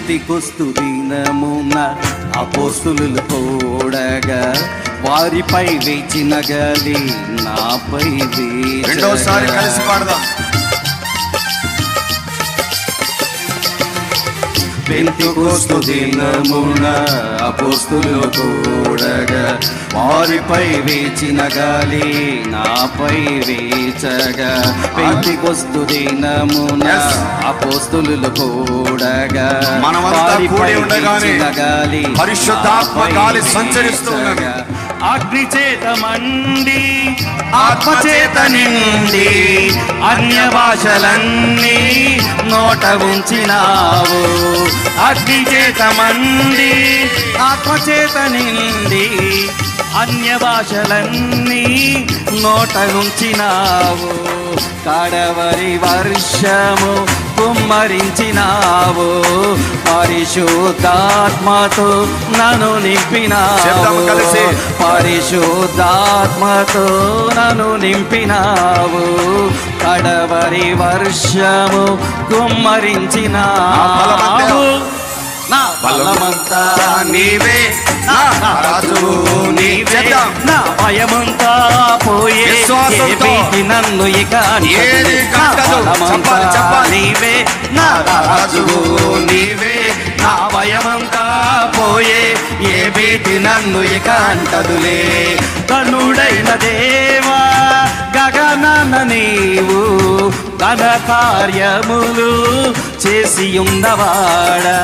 Pentecost దినమున అపోస్తులు కూడగా వారిపై వేచిన గాలి నాపై వేచగా. రెండోసారి కలిసి పాడదాం. పెంతెకొస్తు దినమున అపోస్తులు కూడగా వారిపై వేచిన గాలి నాపై వేచగా. పెంతెకొస్తు దినమున అపోస్తులు కూడగా వారిపై వేచిన గాలి పరిశుద్ధాత్మ గాలి సంచరిస్తూ ఉన్నది. అగ్ని చేత మండి ఆత్మ చేత నిండి అన్య భాషలన్నీ నోట ఉంచినావు. అగ్ని చేత మండి ఆత్మ చేత నిండి అన్య భాషలన్నీ నోట ఉంచినావు. కడవరి వర్షము కుమ్మరించినావు. పరిశుద్ధాత్మతో నన్ను నింపినావు. పరిశుద్ధాత్మతో నన్ను నింపినావు. కడవరి వర్షము కుమ్మరించినావు. నా బలమంతా నీవే, నా రాజువు నీవే, నా భయమంతా పోయే భీతి నన్ను ఇక నీవే, నా రాజువు నీవే, నా భయమంతా పోయే ఏ భీతి నన్ను ఇక అంటదులే. కనుడైన దేవా గగనన నీవు ఘన కార్యములు చేసి ఉన్నవాడా.